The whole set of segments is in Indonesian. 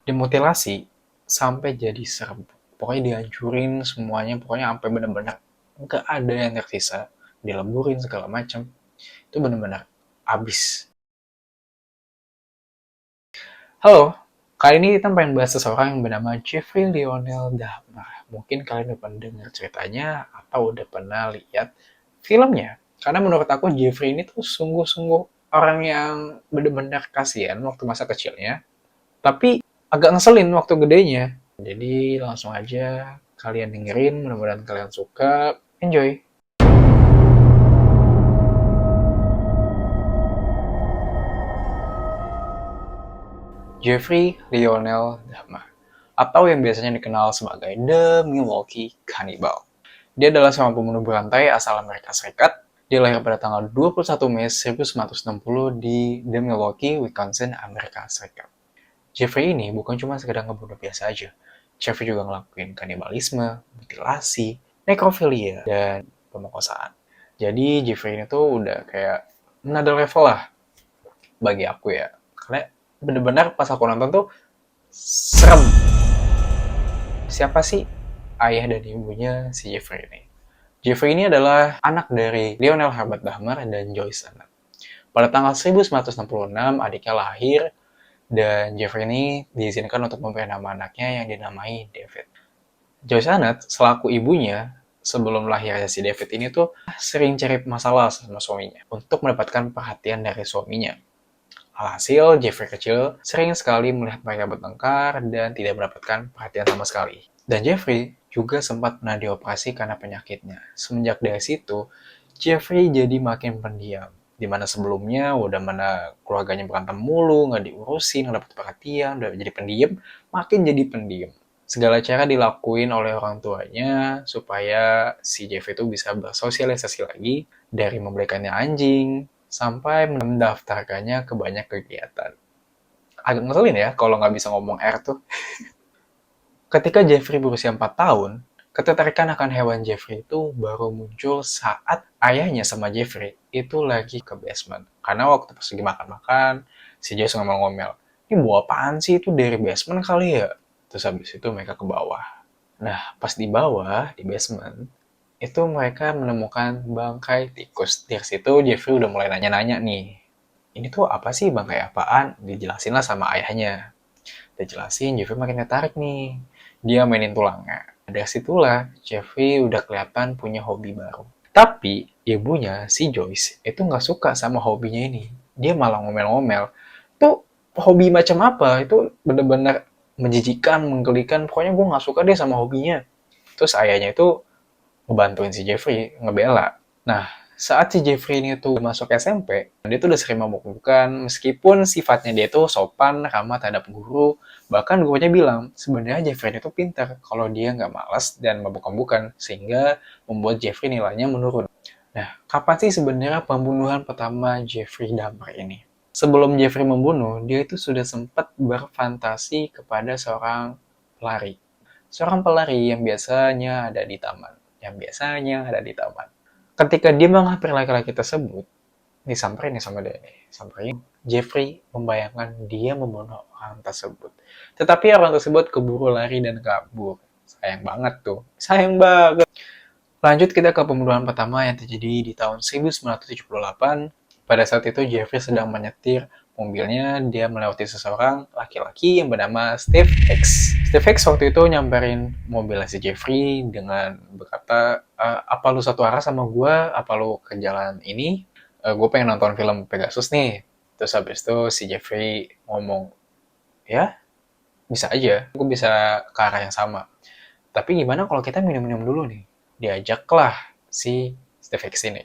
dimutilasi sampai jadi serbuk. Pokoknya dihancurin semuanya, pokoknya sampai bener-bener nggak ada yang tersisa, dileburin segala macam. Itu bener-bener abis. Halo, kali ini kita pengen bahas seseorang yang bernama Jeffrey Lionel Dahmer. Mungkin kalian udah pernah dengar ceritanya atau udah pernah lihat filmnya. Karena menurut aku Jeffrey ini tuh sungguh-sungguh orang yang bener-bener kasihan waktu masa kecilnya, tapi agak ngeselin waktu gedenya. Jadi langsung aja kalian dengerin, mudah-mudahan kalian suka. Enjoy! Jeffrey Lionel Dahmer, atau yang biasanya dikenal sebagai The Milwaukee Cannibal. Dia adalah seorang pembunuh berantai asal Amerika Serikat. Dia lahir pada tanggal 21 Mei 1960 di The Milwaukee, Wisconsin, Amerika Serikat. Jeffrey ini bukan cuma sekedar ngebunuh biasa aja. Jeffrey juga ngelakuin kanibalisme, mutilasi, nekrofilia, dan pemerkosaan. Jadi Jeffrey ini tuh udah kayak another level lah bagi aku ya. Karena bener-bener pas aku nonton tuh serem. Siapa sih ayah dan ibunya si Jeffrey ini? Jeffrey ini adalah anak dari Lionel Herbert Dahmer dan Joyce Ann. Pada tanggal 1966, adiknya lahir dan Jeffrey ini diizinkan untuk memberi nama anaknya yang dinamai David. Joyce Ann selaku ibunya sebelum lahirnya si David ini tuh sering cari masalah sama suaminya untuk mendapatkan perhatian dari suaminya. Alhasil, Jeffrey kecil sering sekali melihat mereka bertengkar dan tidak mendapatkan perhatian sama sekali. Dan Jeffrey juga sempat pernah dioperasi karena penyakitnya. Semenjak dari situ, Jeffrey jadi makin pendiam. Dimana sebelumnya udah mana keluarganya berantem mulu, nggak diurusin, nggak dapet perhatian, udah jadi pendiam, makin jadi pendiam. Segala cara dilakuin oleh orang tuanya supaya si Jeffrey itu bisa bersosialisasi lagi, dari membelikannya anjing, sampai mendaftarkannya ke banyak kegiatan. Agak ngeselin ya kalau nggak bisa ngomong R tuh. Ketika Jeffrey berusia 4 tahun, ketertarikan akan hewan Jeffrey itu baru muncul saat ayahnya sama Jeffrey itu lagi ke basement. Karena waktu pas lagi makan-makan, si Jeffrey ngomel-ngomel, ini bawa apaan sih, itu dari basement kali ya? Terus habis itu mereka ke bawah. Nah, pas di bawah, di basement, itu mereka menemukan bangkai tikus. Dari situ Jeffrey udah mulai nanya-nanya nih. Ini tuh apa sih, bangkai apaan? Dijelasin lah sama ayahnya. Dijelasin, Jeffrey makin tertarik nih. Dia mainin tulangnya. Dari situlah Jeffrey udah kelihatan punya hobi baru. Tapi ibunya, si Joyce, itu nggak suka sama hobinya ini. Dia malah ngomel-ngomel. Tuh hobi macam apa? Itu bener-bener menjijikan, menggelikan. Pokoknya gue nggak suka deh sama hobinya. Terus ayahnya itu ngebantuin si Jeffrey, ngebela. Nah, saat si Jeffrey ini tuh masuk SMP, dia tuh udah sering mabuk-mabukan, meskipun sifatnya dia tuh sopan, ramah terhadap guru, bahkan gurunya bilang, sebenarnya Jeffrey itu pintar kalau dia nggak malas dan mabuk-mabukan, sehingga membuat Jeffrey nilainya menurun. Nah, kapan sih sebenarnya pembunuhan pertama Jeffrey Dahmer ini? Sebelum Jeffrey membunuh, dia itu sudah sempat berfantasi kepada seorang pelari. Seorang pelari yang biasanya ada di taman. Yang biasanya ada di taman. Ketika dia menghampiri laki-laki tersebut, disamperin nih sama dia nih. Samperin, Jeffrey membayangkan dia membunuh orang tersebut. Tetapi orang tersebut keburu lari dan kabur. Sayang banget tuh. Sayang banget. Lanjut kita ke pembunuhan pertama yang terjadi di tahun 1978. Pada saat itu Jeffrey sedang menyetir mobilnya, dia melewati seseorang laki-laki yang bernama Steve X. Steve X waktu itu nyamperin mobil si Jeffrey dengan berkata, apa lu satu arah sama gue? Apa lu ke jalan ini? Gue pengen nonton film Pegasus nih. Terus habis itu si Jeffrey ngomong, ya bisa aja, gue bisa ke arah yang sama. Tapi gimana kalau kita minum-minum dulu nih? Diajaklah si Steve X ini.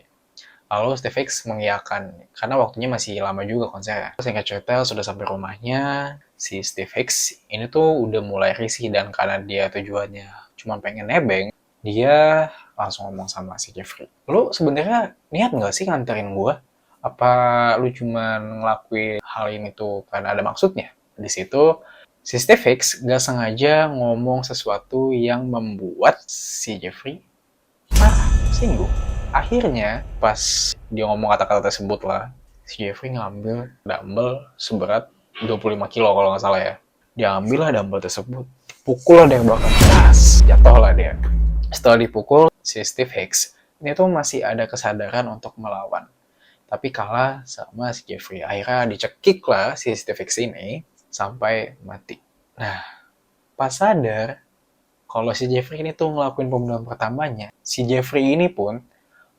Lalu Steve X mengiyakan, karena waktunya masih lama juga konsernya. Singkat cerita, sudah sampai rumahnya, si Steve X ini tuh udah mulai risih, dan karena dia tujuannya cuma pengen nebeng, dia langsung ngomong sama si Jeffrey. Lu sebenarnya niat nggak sih nganterin gua? Apa lu cuma ngelakuin hal ini tuh karena ada maksudnya? Di situ, si Steve X nggak sengaja ngomong sesuatu yang membuat si Jeffrey singgung. Akhirnya, pas dia ngomong kata-kata tersebut lah, si Jeffrey ngambil dumbbell seberat 25 kilo kalau nggak salah ya. Diambil lah dumbbell tersebut, dipukul lah dia bakal keras, jatuh lah dia. Setelah dipukul, si Steve Hicks ini tuh masih ada kesadaran untuk melawan. Tapi kalah sama si Jeffrey. Akhirnya dicekik lah si Steve Hicks ini sampai mati. Nah, pas sadar kalau si Jeffrey ini tuh ngelakuin pembunuhan pertamanya, si Jeffrey ini pun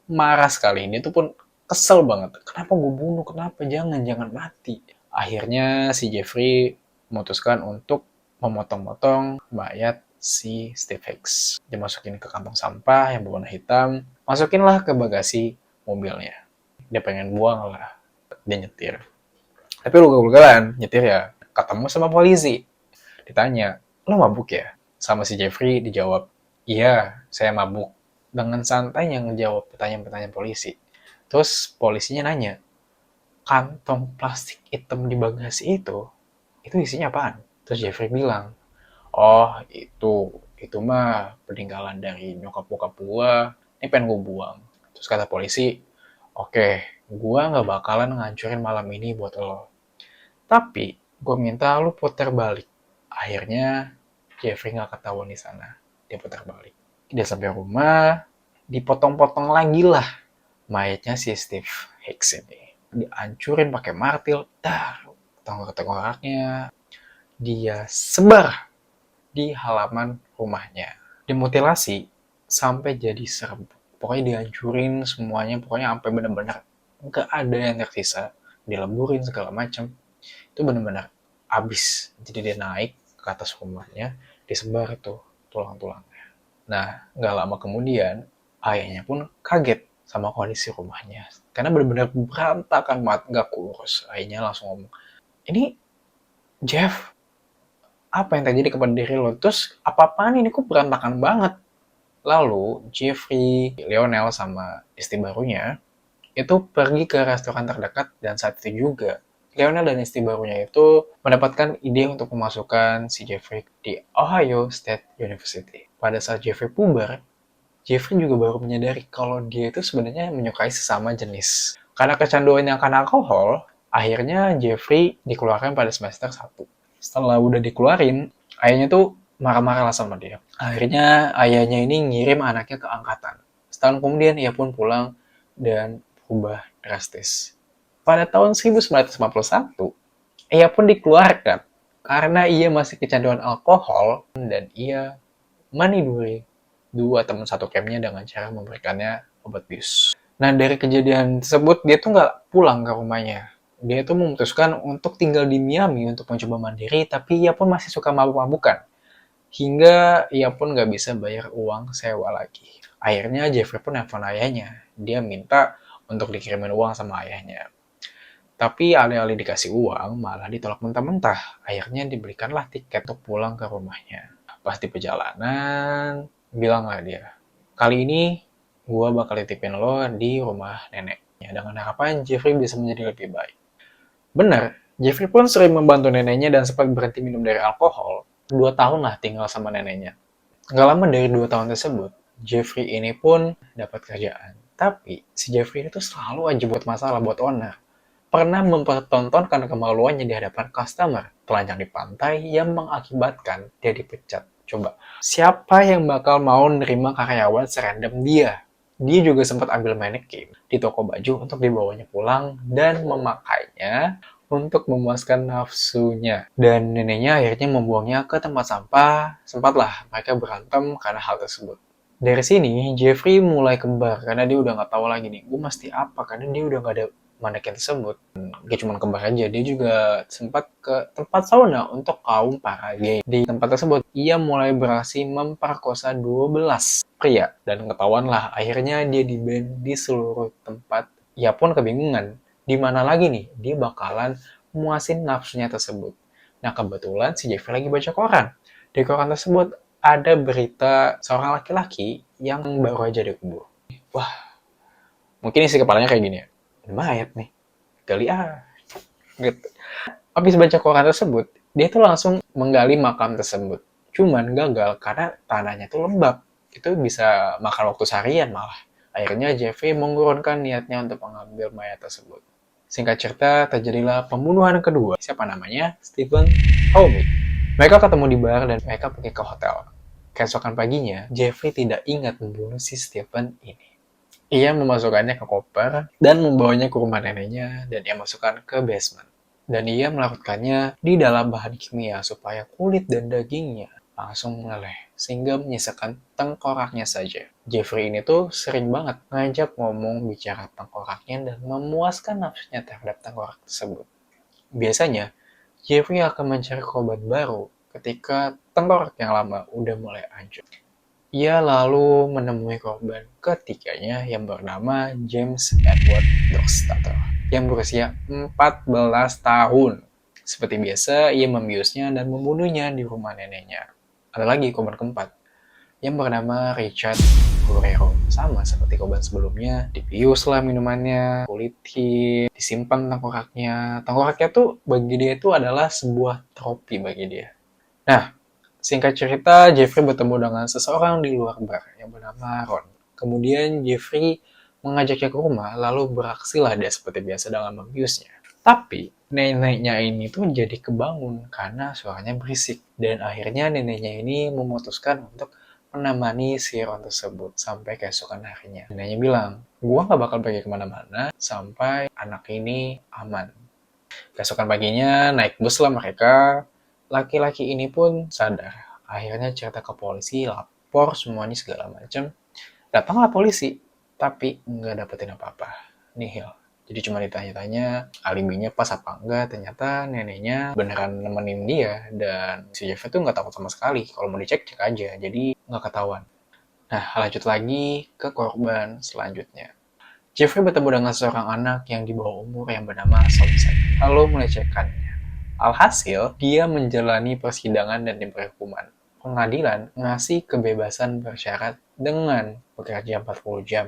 marah sekali. Dia tuh pun kesel banget. Kenapa gue bunuh? Kenapa? Jangan mati. Akhirnya si Jeffrey memutuskan untuk memotong-motong mayat si Steve Hicks. Dia masukin ke kantong sampah yang berwarna hitam, masukinlah ke bagasi mobilnya. Dia pengen buang lah, dia nyetir. Tapi ugal-ugalan nyetir ya, ketemu sama polisi. Ditanya, lo mabuk ya? Sama si Jeffrey dijawab, iya, saya mabuk. Dengan santainya ngejawab pertanyaan-pertanyaan polisi. Terus polisinya nanya, kantong plastik hitam di bagasi itu isinya apaan? Terus Jeffrey bilang, oh itu mah peninggalan dari nyokap bokap gua, ini pengen gua buang. Terus kata polisi, oke, gua nggak bakalan ngancurin malam ini buat lo. Tapi gua minta lo putar balik. Akhirnya Jeffrey nggak ketahuan di sana, dia putar balik. Dia sampai rumah, dipotong-potong lagi lah mayatnya si Steve Hicks ini. Dihancurin pakai martil, tenggorok-tenggoroknya dia sebar di halaman rumahnya. Dimutilasi sampai jadi serbuk. Pokoknya dihancurin semuanya, pokoknya sampai benar-benar nggak ada yang tersisa. Dileburin segala macam. Itu benar-benar habis. Jadi dia naik ke atas rumahnya, disebar tuh tulang-tulangnya. Nah, nggak lama kemudian, ayahnya pun kaget sama kondisi rumahnya. Karena benar-benar berantakan banget, nggak kurus. Ayahnya langsung ngomong, ini Jeff, apa yang terjadi kepada diri lo? Terus apa-apaan ini kok berantakan banget? Lalu Jeffrey, Lionel sama istri barunya itu pergi ke restoran terdekat dan saat itu juga Lionel dan istri barunya itu mendapatkan ide untuk memasukkan si Jeffrey di Ohio State University. Pada saat Jeffrey puber, Jeffrey juga baru menyadari kalau dia itu sebenarnya menyukai sesama jenis. Karena kecanduan yang akan alkohol, akhirnya Jeffrey dikeluarkan pada semester 1. Setelah udah dikeluarin, ayahnya tuh marah-marah lah sama dia. Akhirnya ayahnya ini ngirim anaknya ke angkatan. Setahun kemudian ia pun pulang dan berubah drastis. Pada tahun 1951, ia pun dikeluarkan karena ia masih kecanduan alkohol dan ia meniduri dua teman satu campnya dengan cara memberikannya obat bius. Nah, dari kejadian tersebut, dia tuh nggak pulang ke rumahnya. Dia tuh memutuskan untuk tinggal di Miami untuk mencoba mandiri, tapi ia pun masih suka mabuk-mabukan. Hingga ia pun nggak bisa bayar uang sewa lagi. Akhirnya Jeffrey pun nelfon ayahnya. Dia minta untuk dikirimin uang sama ayahnya. Tapi alih-alih dikasih uang, malah ditolak mentah-mentah. Akhirnya dibelikanlah tiket untuk pulang ke rumahnya. Pas di perjalanan, bilang lah dia, kali ini gue bakal titipin lo di rumah neneknya dengan harapan Jeffrey bisa menjadi lebih baik. Benar, Jeffrey pun sering membantu neneknya dan sempat berhenti minum dari alkohol. 2 tahun lah tinggal sama neneknya. Gak lama dari 2 tahun tersebut, Jeffrey ini pun dapat kerjaan. Tapi si Jeffrey itu selalu aja buat masalah buat owner. Pernah mempertontonkan kemaluannya di hadapan customer telanjang di pantai yang mengakibatkan dia dipecat. Coba, siapa yang bakal mau nerima karyawan serandom dia? Dia juga sempat ambil mannequin di toko baju untuk dibawanya pulang dan memakainya untuk memuaskan nafsunya. Dan neneknya akhirnya membuangnya ke tempat sampah. Sempatlah mereka berantem karena hal tersebut. Dari sini, Jeffrey mulai kembar karena dia udah nggak tahu lagi nih, gue mesti apa? Karena dia udah nggak ada mannequin tersebut. Gak cuma kembar aja, dia juga sempat ke tempat sauna untuk kaum para gay. Di tempat tersebut, ia mulai beraksi memperkosa 12 pria. Dan ketahuan lah, akhirnya dia di-ban di seluruh tempat. Ia pun kebingungan, di mana lagi nih dia bakalan muasin nafsunya tersebut. Nah, kebetulan si Jeffrey lagi baca koran. Di koran tersebut ada berita seorang laki-laki yang baru aja dikubur. Wah, mungkin isi kepalanya kayak gini ya. Mayat nih, gali gitu. Habis baca koran tersebut, dia tuh langsung menggali makam tersebut. Cuman gagal karena tanahnya tuh lembab. Itu bisa makan waktu seharian malah. Akhirnya Jeffrey mengurungkan niatnya untuk mengambil mayat tersebut. Singkat cerita, terjadilah pembunuhan kedua. Siapa namanya? Stephen Howmey. Mereka ketemu di bar dan mereka pergi ke hotel. Keesokan paginya, Jeffrey tidak ingat membunuh si Stephen ini. Ia memasukkannya ke koper dan membawanya ke rumah neneknya dan ia masukkan ke basement. Dan ia melarutkannya di dalam bahan kimia supaya kulit dan dagingnya langsung meleleh sehingga menyisakan tengkoraknya saja. Jeffrey ini tuh sering banget ngajak ngomong bicara tengkoraknya dan memuaskan nafsunya terhadap tengkorak tersebut. Biasanya, Jeffrey akan mencari korban baru ketika tengkorak yang lama udah mulai hancur. Ia lalu menemui korban ketiganya yang bernama James Edward Dockstader yang berusia 14 tahun. Seperti biasa, ia membiusnya dan membunuhnya di rumah neneknya. Ada lagi korban keempat yang bernama Richard Guerrero. Sama seperti korban sebelumnya, dibiuslah minumannya, kulitin, disimpan tengkoraknya. Tengkoraknya tuh bagi dia itu adalah sebuah trofi bagi dia. Nah, singkat cerita, Jeffrey bertemu dengan seseorang di luar bar yang bernama Ron. Kemudian Jeffrey mengajaknya ke rumah, lalu beraksilah dia seperti biasa dalam membiusnya. Tapi, neneknya ini tuh jadi kebangun karena suaranya berisik. Dan akhirnya neneknya ini memutuskan untuk menemani si Ron tersebut sampai keesokan harinya. Neneknya bilang, gua gak bakal pergi kemana-mana sampai anak ini aman. Keesokan paginya, naik bus lah mereka. Laki-laki ini pun sadar. Akhirnya cerita ke polisi, lapor semuanya segala macam. Datanglah polisi, tapi nggak dapetin apa-apa. Nihil. Jadi cuma ditanya-tanya alibinya pas apa enggak, ternyata neneknya beneran nemenin dia dan si Jeffrey tuh nggak takut sama sekali. Kalau mau dicek, cek aja. Jadi nggak ketahuan. Nah, lanjut lagi ke korban selanjutnya. Jeffrey bertemu dengan seorang anak yang di bawah umur yang bernama Somerset, lalu melecehkannya. Alhasil, dia menjalani persidangan dan diberi hukuman. Pengadilan ngasih kebebasan bersyarat dengan bekerja 40 jam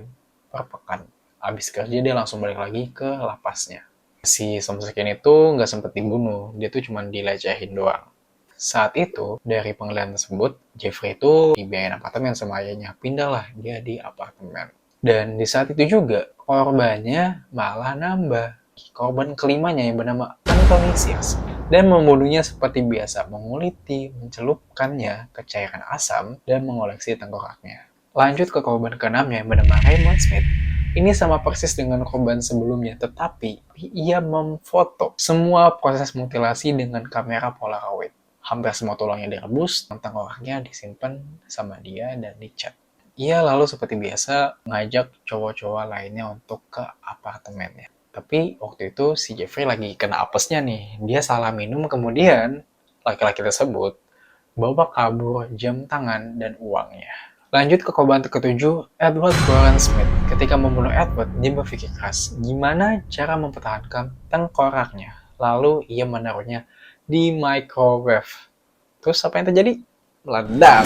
per pekan. Habis kerja, dia langsung balik lagi ke lapasnya. Si Somerset ini tuh nggak sempat dibunuh, dia tuh cuma dilecehin doang. Saat itu, dari pengadilan tersebut, Jeffrey itu dibiayain apartemen sama ayahnya. Pindahlah dia di apartemen. Dan di saat itu juga, korbannya malah nambah. Korban kelimanya yang bernama Anthony Sears. Dan membunuhnya seperti biasa, menguliti, mencelupkannya ke cairan asam, dan mengoleksi tengkoraknya. Lanjut ke korban keenamnya yang bernama Raymond Smith. Ini sama persis dengan korban sebelumnya, tetapi ia memfoto semua proses mutilasi dengan kamera Polaroid. Hampir semua tulangnya direbus, tengkoraknya disimpan sama dia dan dicat. Ia lalu seperti biasa ngajak cowok-cowok lainnya untuk ke apartemennya. Tapi waktu itu si Jeffrey lagi kena apesnya nih. Dia salah minum, kemudian laki-laki tersebut bawa kabur jam tangan dan uangnya. Lanjut ke korban ketujuh, Edward Warren Smith. Ketika membunuh Edward, dia berpikir keras gimana cara mempertahankan tengkoraknya. Lalu ia menaruhnya di microwave. Terus apa yang terjadi? Meledak.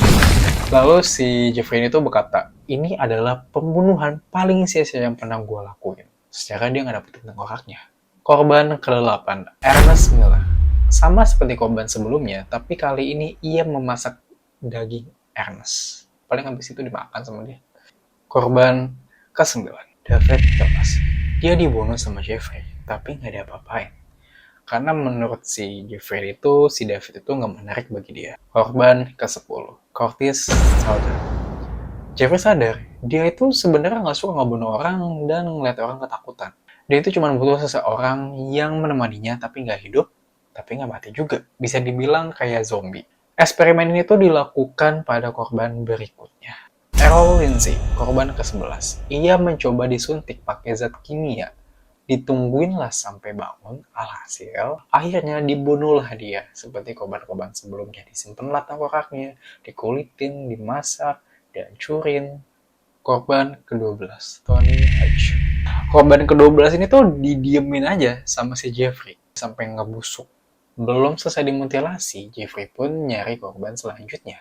Lalu si Jeffrey ini tuh berkata, ini adalah pembunuhan paling sia-sia yang pernah gue lakuin. Secara dia nggak dapetin tengkoraknya. Korban ke-8, Ernest Miller. Sama seperti korban sebelumnya, tapi kali ini ia memasak daging Ernest. Paling habis itu dimakan sama dia. Korban ke-9, David Thomas. Dia dibunuh sama Jeffrey, tapi nggak diapa-apain. Karena menurut si Jeffrey itu, si David itu nggak menarik bagi dia. Korban ke-10, Curtis Southern. Jeffrey sadar, dia itu sebenarnya nggak suka ngebunuh orang dan ngeliat orang ketakutan. Dia itu cuma butuh seseorang yang menemaninya tapi nggak hidup, tapi nggak mati juga. Bisa dibilang kayak zombie. Eksperimen ini tuh dilakukan pada korban berikutnya. Errol Lindsay, korban ke-11. Ia mencoba disuntik pakai zat kimia. Ditungguinlah sampai bangun, alhasil akhirnya dibunuhlah dia. Seperti korban-korban sebelumnya, disimpanlah tengkoraknya, dikulitin, dimasak, dihancurin. Korban ke-12, Tony Hodge. Korban ke-12 ini tuh didiemin aja sama si Jeffrey sampai ngebusuk. Belum selesai dimutilasi, Jeffrey pun nyari korban selanjutnya.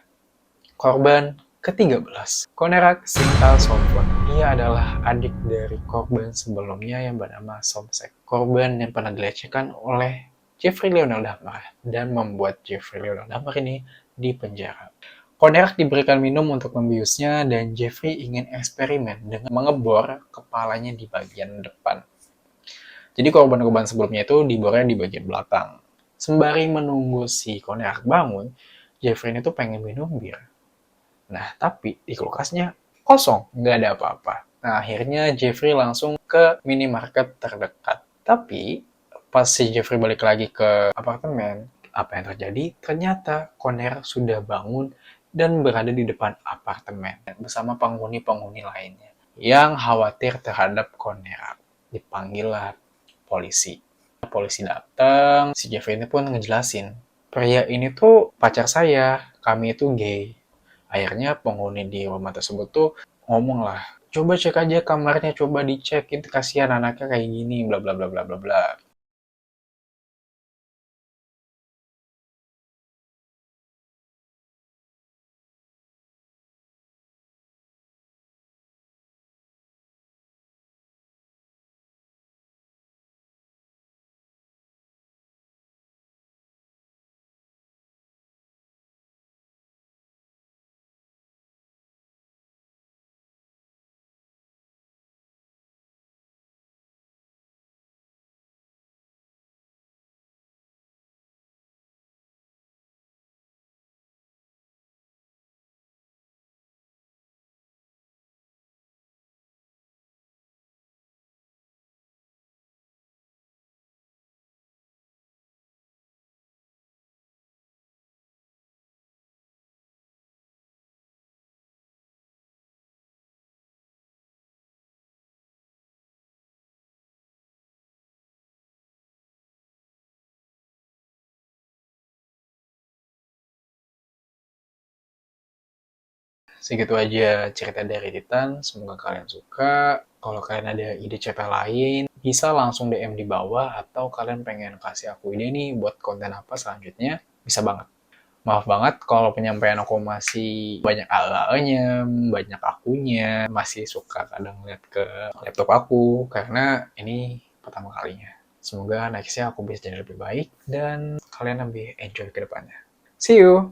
Korban ke-13, Konerak Sintal Somfort. Ia adalah adik dari korban sebelumnya yang bernama Somsek. Korban yang pernah dilecehkan oleh Jeffrey Lionel Dahmer dan membuat Jeffrey Lionel Dahmer ini dipenjara. Konerak diberikan minum untuk membiusnya dan Jeffrey ingin eksperimen dengan mengebor kepalanya di bagian depan. Jadi korban-korban sebelumnya itu dibornya di bagian belakang. Sembari menunggu si Konerak bangun, Jeffrey ini tuh pengen minum bir. Nah, tapi di kulkasnya kosong, nggak ada apa-apa. Nah, akhirnya Jeffrey langsung ke minimarket terdekat. Tapi, pas si Jeffrey balik lagi ke apartemen, apa yang terjadi? Ternyata Conner sudah bangun dan berada di depan apartemen bersama penghuni-penghuni lainnya yang khawatir terhadap Conner. Dipanggillah polisi. Polisi datang, si Jeffrey ini pun ngejelasin, pria ini tuh pacar saya, kami itu gay. Akhirnya penghuni di rumah tersebut tuh ngomong lah, coba cek aja kamarnya, coba dicek, itu kasihan anaknya kayak gini, bla bla bla bla bla bla. Segitu aja cerita dari Titan, semoga kalian suka. Kalau kalian ada ide cerita lain, bisa langsung DM di bawah, atau kalian pengen kasih aku ide nih buat konten apa selanjutnya, bisa banget. Maaf banget kalau penyampaian aku masih banyak ala-alanya, banyak akunya, masih suka kadang lihat ke laptop aku, karena ini pertama kalinya. Semoga nextnya aku bisa jadi lebih baik, dan kalian lebih enjoy ke depannya. See you!